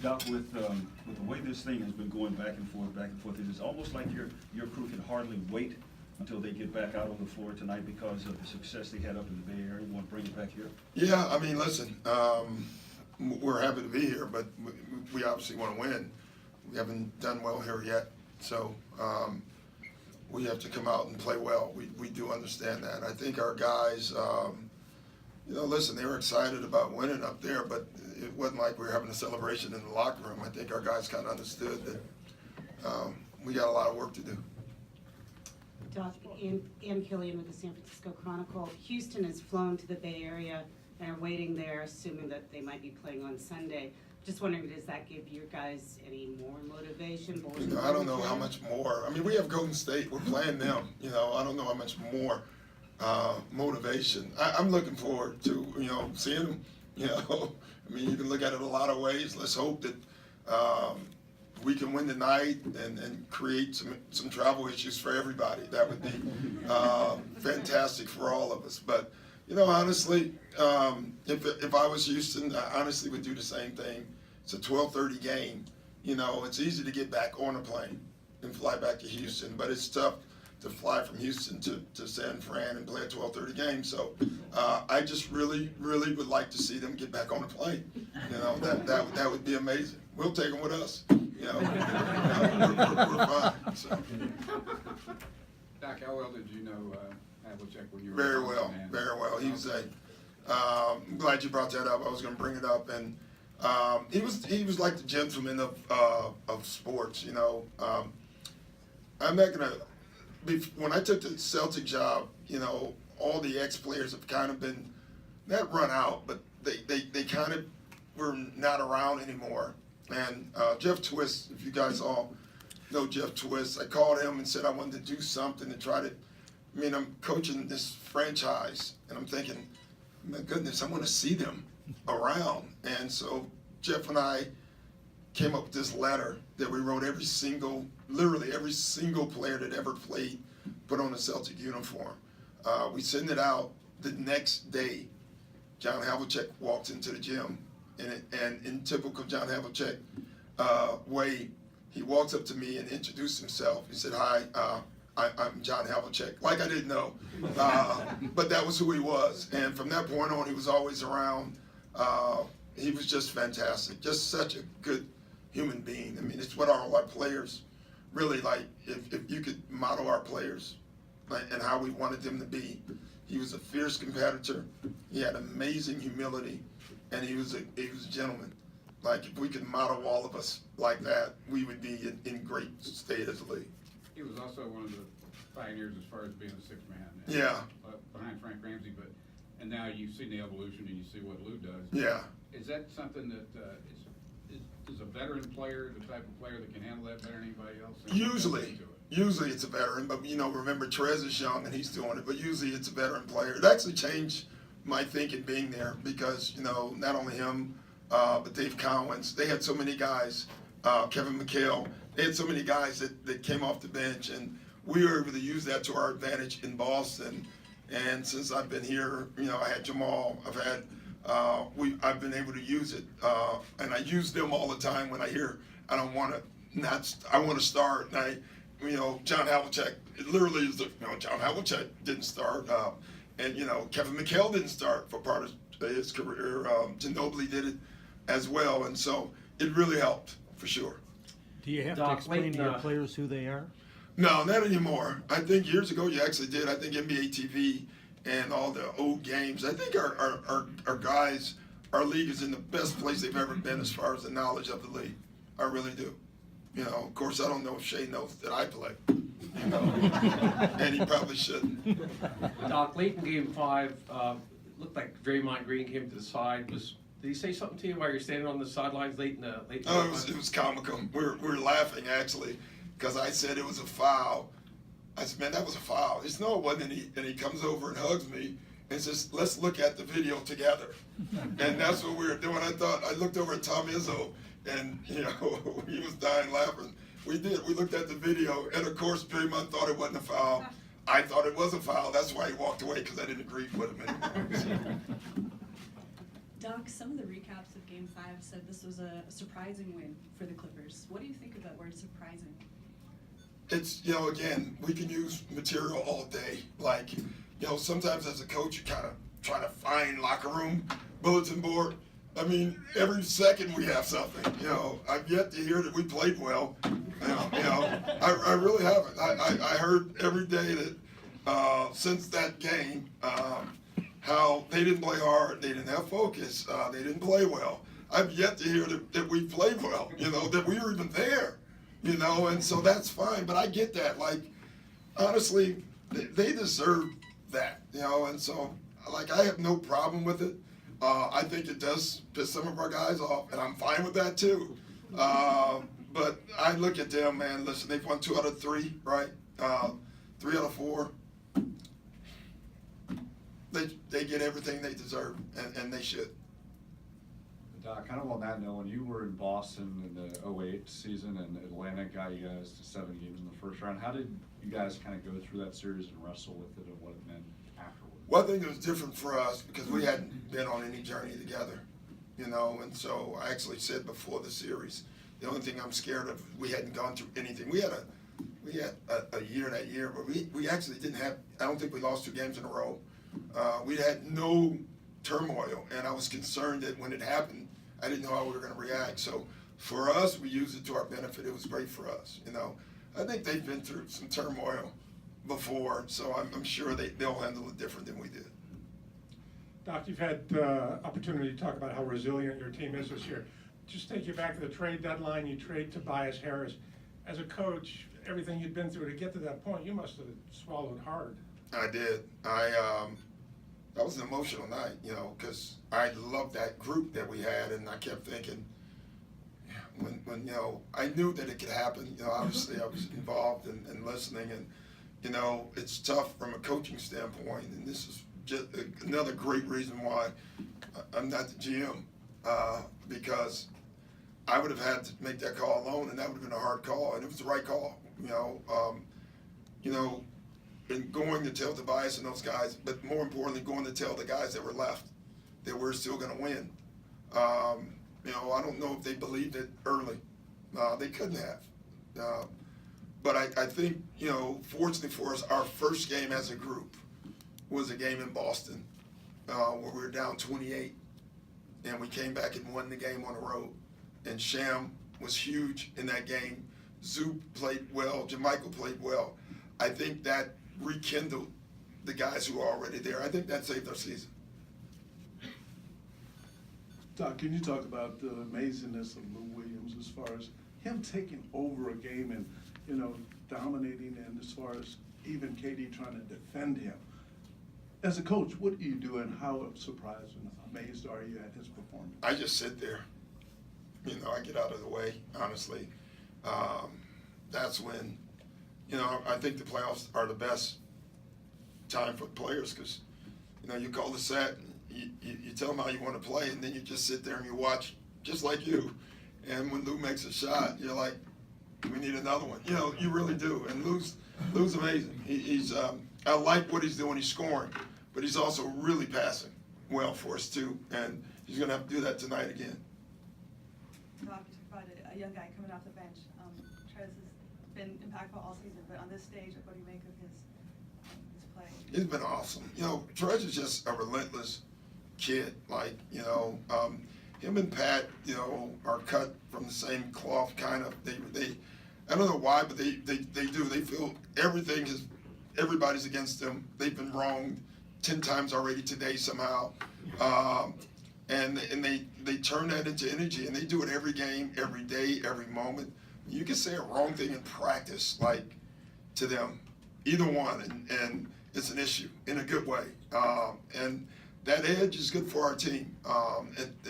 Doc, with the way this thing has been going back and forth, it's almost like your crew can hardly wait until they get back out on the floor tonight because of the success they had up in the Bay Area. You want to bring it back here? Yeah, I mean, listen, we're happy to be here, but we obviously want to win. We haven't done well here yet, so we have to come out and play well. We do understand that. I think our guys, listen, they were excited about winning up there, but it wasn't like we were having a celebration in the locker room. I think our guys kind of understood that we got a lot of work to do. Doc, Ann Killian with the San Francisco Chronicle. Houston has flown to the Bay Area and are waiting there, assuming that they might be playing on Sunday. Just wondering, does that give you guys any more motivation? I don't know how much more. I mean, we have Golden State. We're playing them. I don't know how much more motivation. I'm looking forward to, seeing them. I mean, you can look at it a lot of ways. Let's hope that we can win tonight and create some travel issues for everybody. That would be fantastic for all of us. But, honestly, if I was Houston, I honestly would do the same thing. It's a 12:30 game. It's easy to get back on a plane and fly back to Houston, but it's tough to fly from Houston to San Fran and play a 12:30 game. So I just really, really would like to see them get back on a plane. That would be amazing. We'll take them with us. We're fine. So. Doc, how well did you know Havlicek when you were Very well, very well. He was I'm glad you brought that up. I was going to bring it up, and he was like the gentleman of sports. I'm not going to. When I took the Celtic job, all the ex-players have kind of been not run out, but they kind of were not around anymore. And Jeff Twist, if you guys all know Jeff Twist, I called him and said I wanted to do something to try to. I'm coaching this franchise, and I'm thinking, my goodness, I want to see them around. And so Jeff and I came up with this letter that we wrote literally every single player that ever played put on a Celtic uniform. We send it out the next day. John Havlicek walks into the gym, and in typical John Havlicek way, he walks up to me and introduced himself. He said, "Hi, I'm John Havlicek," like I didn't know, but that was who he was. And from that point on, he was always around. He was just fantastic, just such a good human being. I mean, it's what all our players really like. If you could model our players and how we wanted them to be, he was a fierce competitor. He had amazing humility, and he was a gentleman. Like, if we could model all of us like that, we would be in great state as a league. He was also one of the pioneers as far as being a sixth man. Yeah. Behind Frank Ramsey, and now you've seen the evolution and you see what Lou does. Yeah. Is that something that is a veteran player the type of player that can handle that better than anybody else? Usually it's a veteran, but remember Trez is young and he's doing it. But usually it's a veteran player. It actually changed my thinking being there because not only him, but Dave Cowens. They had so many guys. Kevin McHale. They had so many guys that came off the bench, and we were able to use that to our advantage in Boston. And since I've been here, I had Jamal. I've been able to use it, and I use them all the time when I hear I don't want to I want to start. And John Havlicek, it literally is John Havlicek didn't start, and Kevin McHale didn't start for part of his career. Ginobili did it as well, and so it really helped for sure. Do you have to explain to your players who they are? No, not anymore. I think years ago you actually did. I think NBA TV and all the old games. I think our guys, our league is in the best place they've ever been as far as the knowledge of the league. I really do. Of course, I don't know if Shea knows that I play. And he probably shouldn't. Doc, late in Game 5, looked like Draymond Green came to the side. Did he say something to you while you're standing on the sidelines late in the late? Oh, it was comical. We're laughing actually because I said it was a foul. I said, man, that was a foul. He said, no, it wasn't. And he comes over and hugs me and says, let's look at the video together. And that's what we were doing. I looked over at Tom Izzo, and he was dying laughing. We did. We looked at the video, and of course, Draymond thought it wasn't a foul. I thought it was a foul. That's why he walked away, because I didn't agree with him anymore. Doc, some of the recaps of Game 5 said this was a surprising win for the Clippers. What do you think of that word, surprising? It's, again, we can use material all day. Like, sometimes as a coach, you kind of try to find locker room bulletin board. I mean, every second we have something. I've yet to hear that we played well. I really haven't. I heard every day that since that game, how they didn't play hard, they didn't have focus, they didn't play well. I've yet to hear that we played well, that we were even there, and so that's fine. But I get that. Like, honestly, they deserve that, and so, like, I have no problem with it. I think it does piss some of our guys off, and I'm fine with that too. But I look at them, man, listen, they've won 2 out of 3, right? 3 out of 4. They get everything they deserve, and they should. Doc, kind of on that note, when you were in Boston in the 2008 season and Atlanta got you guys to 7 games in the first round, how did you guys kind of go through that series and wrestle with it and what it meant afterwards? Well, I think it was different for us because we hadn't been on any journey together, and so I actually said before the series, the only thing I'm scared of, we hadn't gone through anything. We had a year that year, but we actually didn't have, I don't think we lost 2 games in a row. We had no turmoil, and I was concerned that when it happened, I didn't know how we were going to react. So for us, we used it to our benefit. It was great for us. I think they've been through some turmoil before, so I'm sure they'll handle it different than we did. Doc, you've had opportunity to talk about how resilient your team is this year. Just take you back to the trade deadline. You trade Tobias Harris. As a coach, everything you'd been through to get to that point, you must have swallowed hard. I did. That was an emotional night, because I loved that group that we had, and I kept thinking, when I knew that it could happen. Obviously I was involved and listening, and it's tough from a coaching standpoint, and this is just another great reason why I'm not the GM, because I would have had to make that call alone, and that would have been a hard call, and it was the right call. And going to tell Tobias and those guys, but more importantly, going to tell the guys that were left that we're still going to win. I don't know if they believed it early. They couldn't have. But I think, fortunately for us, our first game as a group was a game in Boston where we were down 28, and we came back and won the game on the road. And Sham was huge in that game. Zoop played well. JaMychal played well. I think that rekindled the guys who are already there. I think that saved our season. Doc, can you talk about the amazingness of Lou Williams as far as him taking over a game and, dominating, and as far as even KD trying to defend him? As a coach, what do you do, and how surprised and amazed are you at his performance? I just sit there. I get out of the way, honestly. That's when, I think the playoffs are the best time for players because, you call the set, and you tell them how you want to play, and then you just sit there and you watch, just like you. And when Lou makes a shot, you're like, we need another one. You really do. And Lou's amazing. He's I like what he's doing. He's scoring, but he's also really passing well for us too. And he's going to have to do that tonight again. Doc, you talk about a young guy coming off the bench. Trez has been impactful all season, but on this stage, what do you make of his play? It's been awesome. Trez is just a relentless kid. Like, him and Pat, are cut from the same cloth, kind of. They I don't know why, but they do. They feel everybody's against them. They've been wronged 10 times already today somehow. And they turn that into energy, and they do it every game, every day, every moment. You can say a wrong thing in practice, like, to them, either one, and it's an issue in a good way. And that edge is good for our team.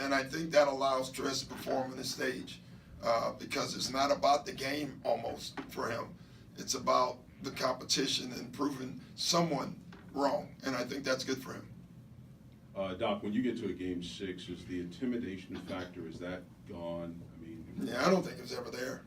And I think that allows Trez to perform on the stage because it's not about the game almost for him. It's about the competition and proving someone wrong, and I think that's good for him. Doc, when you get to a game 6, is the intimidation factor, is that gone? Yeah, I don't think it's ever there.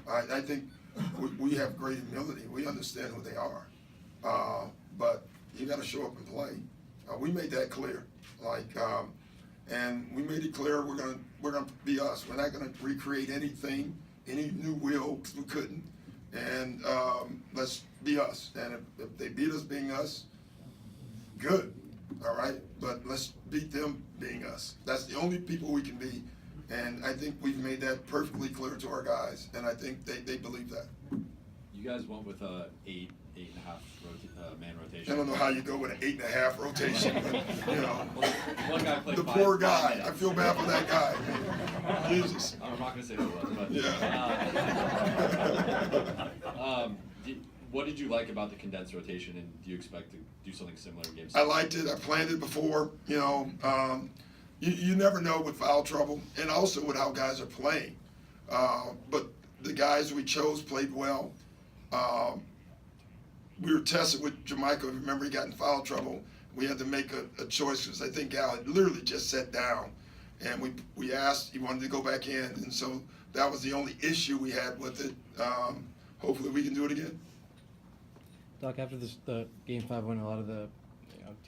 I think we have great humility. We understand who they are. But you got to show up and play. We made that clear. Like, And we made it clear we're gonna be us. We're not gonna recreate anything, any new wheel, 'cause we couldn't. And let's be us. And if they beat us being us, good, all right? But let's beat them being us. That's the only people we can be. And I think we've made that perfectly clear to our guys, and I think they believe that. You guys went with a eight and a half man rotation. I don't know how you go with an 8.5 rotation, but, you know. One guy played The five- poor 5 guy, minutes. I feel bad for that guy. Jesus. I'm not gonna say who it was, but. Yeah. What did you like about the condensed rotation, and do you expect to do something similar in Game 6? I liked it. I planned it before. You know, you never know with foul trouble, and also with how guys are playing. But the guys we chose played well. We were tested with Jamaica. Remember, he got in foul trouble. We had to make a choice because I think Gal had literally just sat down, and we asked he wanted to go back in, and so that was the only issue we had with it. Hopefully, we can do it again. Doc, after the Game 5 win, a lot of the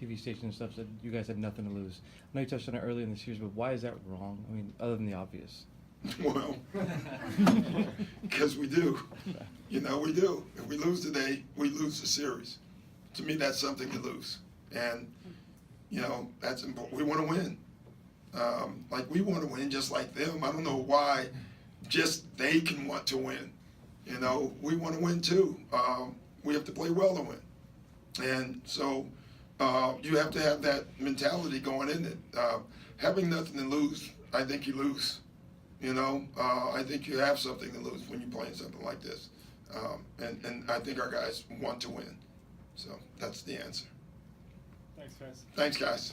TV stations and stuff said you guys had nothing to lose. I know you touched on it earlier in the series, but why is that wrong? I mean, other than the obvious. Well, because we do. You know, we do. If we lose today, we lose the series. To me, that's something to lose. And, you know, that's important. We want to win. Like, we want to win just like them. I don't know why just they can want to win. You know, we want to win too. We have to play well to win. And so you have to have that mentality going in it. Having nothing to lose, I think you lose. You know, I think you have something to lose when you're playing something like this. And I think our guys want to win. So that's the answer. Thanks, guys. Thanks, guys.